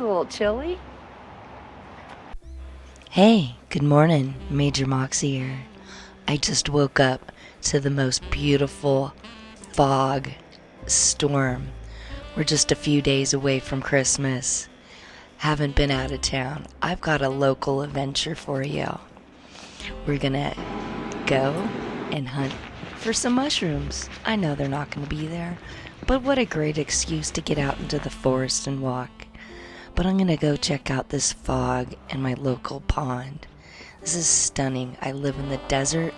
a little chilly. Hey, good morning, Major Moxie here. I just woke up to the most beautiful fog storm. We're just a few days away from Christmas. Haven't been out of town. I've got a local adventure for you. We're gonna go and hunt for some mushrooms. I know they're not gonna be there, but what a great excuse to get out into the forest and walk. But I'm gonna go check out this fog and my local pond. This is stunning. I live in the desert.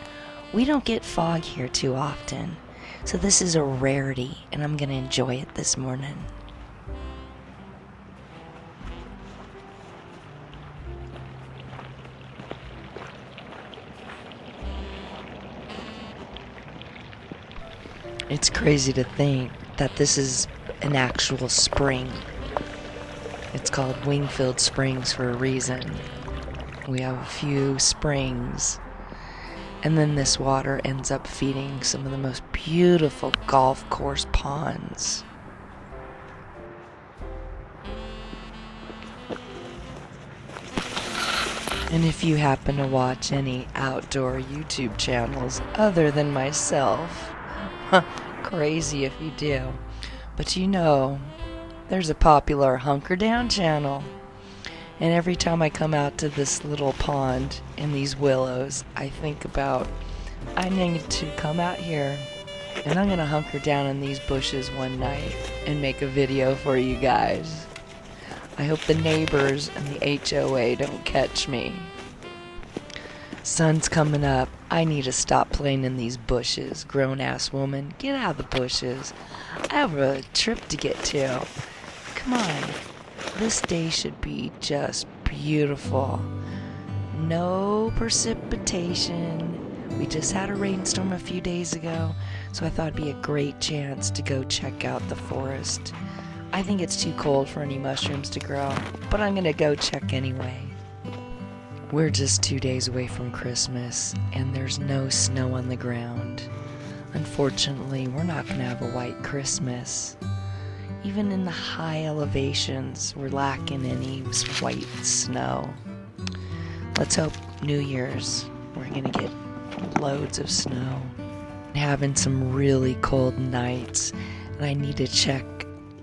We don't get fog here too often. So this is a rarity, and I'm gonna enjoy it this morning. It's crazy to think that this is an actual spring. It's called Wingfield Springs for a reason. We have a few springs, and then this water ends up feeding some of the most beautiful golf course ponds. And if you happen to watch any outdoor YouTube channels other than myself, crazy if you do, but you know, there's a popular Hunker Down channel. And every time I come out to this little pond in these willows, I think about, I need to come out here and I'm gonna hunker down in these bushes one night and make a video for you guys. I hope the neighbors and the HOA don't catch me. Sun's coming up. I need to stop playing in these bushes. Grown-ass woman, get out of the bushes. I have a trip to get to. Come on. This day should be just beautiful. No precipitation. We just had a rainstorm a few days ago, so I thought it'd be a great chance to go check out the forest. I think it's too cold for any mushrooms to grow, but I'm gonna go check anyway. We're just 2 days away from Christmas, and there's no snow on the ground. Unfortunately, we're not gonna have a white Christmas. Even in the high elevations, we're lacking any white snow. Let's hope New Year's, we're gonna get loads of snow. Having some really cold nights, and I need to check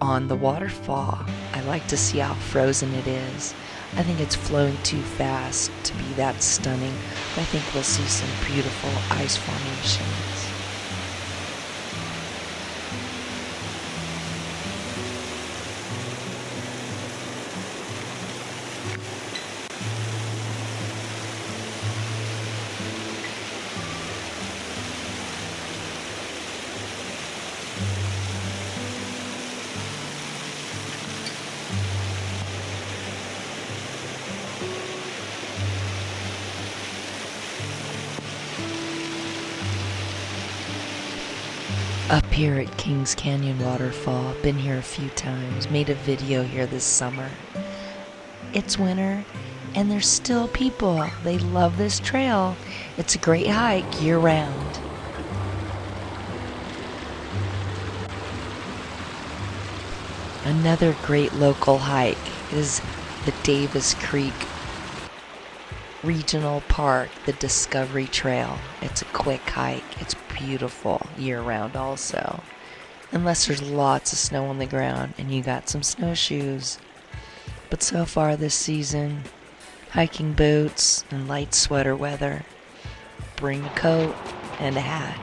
on the waterfall. I like to see how frozen it is. I think it's flowing too fast to be that stunning, but I think we'll see some beautiful ice formations. Up here at Kings Canyon Waterfall, been here a few times, made a video here this summer. It's winter, and there's still people. They love this trail. It's a great hike year round. Another great local hike is the Davis Creek Regional Park, the Discovery Trail. It's a quick hike. It's beautiful year-round also. Unless there's lots of snow on the ground and you got some snowshoes. But so far this season, hiking boots and light sweater weather. Bring a coat and a hat.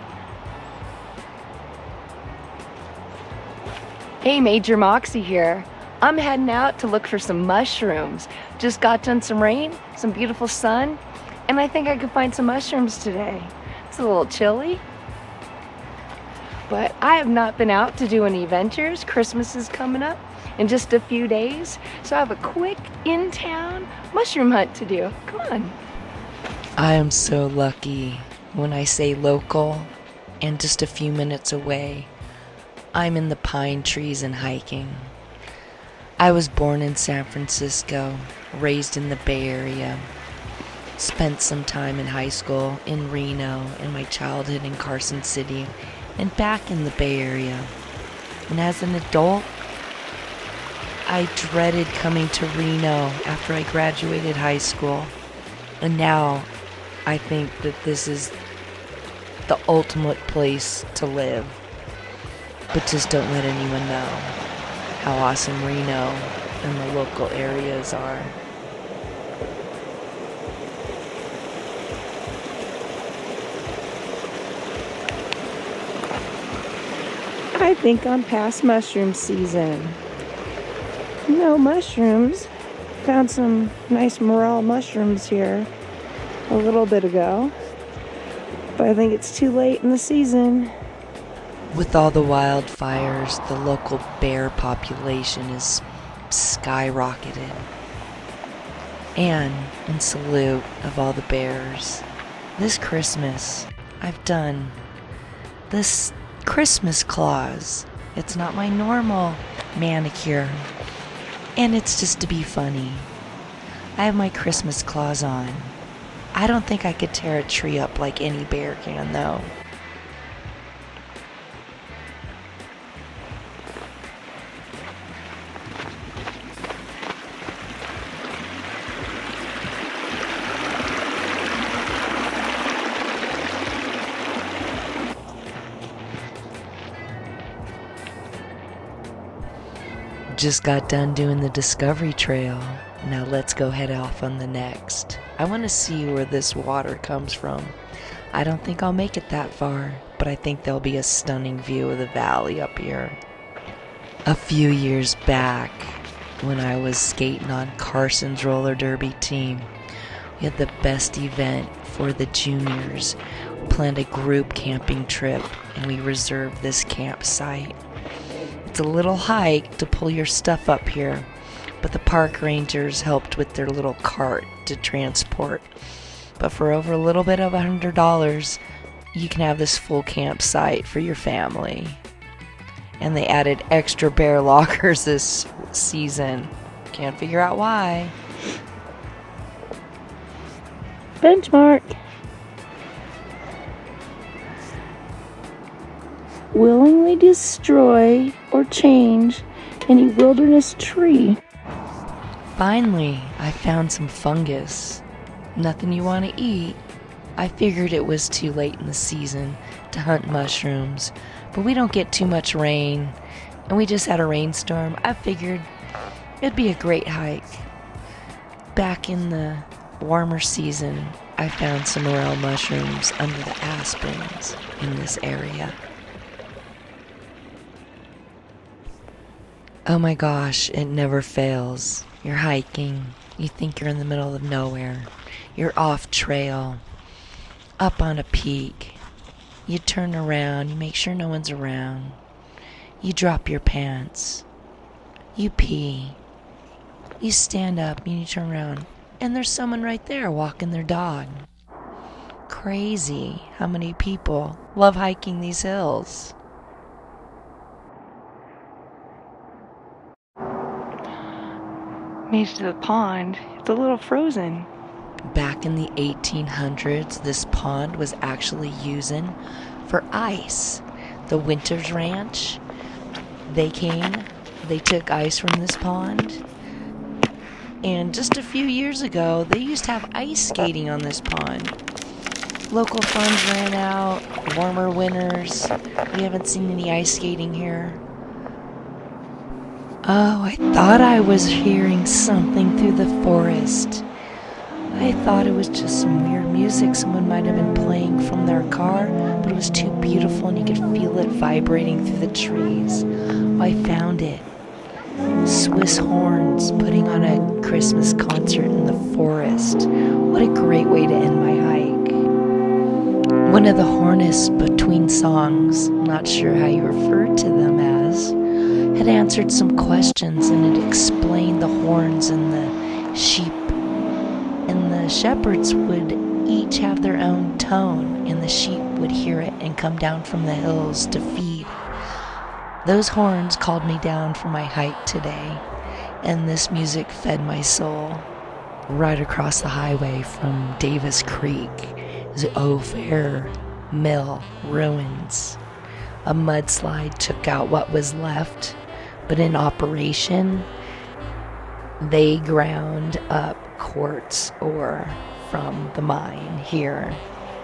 Hey, Major Moxie here. I'm heading out to look for some mushrooms. Just got done some rain, some beautiful sun, and I think I could find some mushrooms today. It's a little chilly, but I have not been out to do any ventures. Christmas is coming up in just a few days, so I have a quick in-town mushroom hunt to do. Come on. I am so lucky when I say local and just a few minutes away. I'm in the pine trees and hiking. I was born in San Francisco, raised in the Bay Area, spent some time in high school in Reno, and my childhood in Carson City, and back in the Bay Area. And as an adult, I dreaded coming to Reno after I graduated high school. And now I think that this is the ultimate place to live. But just don't let anyone know how awesome Reno and the local areas are. I think I'm past mushroom season. No mushrooms. Found some nice morel mushrooms here a little bit ago. But I think it's too late in the season. With all the wildfires, the local bear population is skyrocketed. And in salute of all the bears, this Christmas I've done this Christmas clause. It's not my normal manicure, and it's just to be funny. I have my Christmas clause on. I don't think I could tear a tree up like any bear can, though. Just got done doing the Discovery Trail. Now let's go head off on the next. I want to see where this water comes from. I don't think I'll make it that far, but I think there'll be a stunning view of the valley up here. A few years back, when I was skating on Carson's roller derby team, we had the best event for the juniors. We planned a group camping trip, and we reserved this campsite. It's a little hike to pull your stuff up here, but the park rangers helped with their little cart to transport. But for over a little bit of $100, you can have this full campsite for your family. And they added extra bear lockers this season. Can't figure out why. Benchmark. Willingly destroy or change any wilderness tree. Finally, I found some fungus. Nothing you want to eat. I figured it was too late in the season to hunt mushrooms, but we don't get too much rain, and we just had a rainstorm. I figured it'd be a great hike. Back in the warmer season, I found some morel mushrooms under the aspens in this area. Oh my gosh, it never fails. You're hiking. You think you're in the middle of nowhere. You're off trail, up on a peak. You turn around, you make sure no one's around. You drop your pants. You pee. You stand up and you turn around, and there's someone right there walking their dog. Crazy how many people love hiking these hills. Made it to the pond. It's a little frozen. Back in the 1800s, this pond was actually using for ice. The Winters Ranch, they took ice from this pond. And just a few years ago, they used to have ice skating on this pond. Local funds ran out, warmer winters. We haven't seen any ice skating here. Oh, I thought I was hearing something through the forest. I thought it was just some weird music someone might have been playing from their car, but it was too beautiful and you could feel it vibrating through the trees. I found it. Swiss horns putting on a Christmas concert in the forest. What a great way to end my hike. One of the hornists between songs, not sure how you referred to them as, had answered some questions and it explained the horns and the sheep and the shepherds would each have their own tone and the sheep would hear it and come down from the hills to feed. Those horns called me down for my hike today, and this music fed my soul. Right across the highway from Davis Creek is the Ophir Mill ruins. A mudslide took out what was left, but in operation, They ground up quartz ore from the mine here.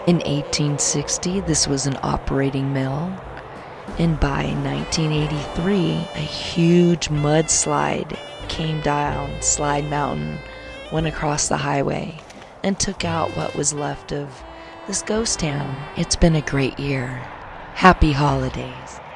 In 1860, this was an operating mill. And by 1983, a huge mudslide came down Slide Mountain, went across the highway, and took out what was left of this ghost town. It's been a great year. Happy holidays.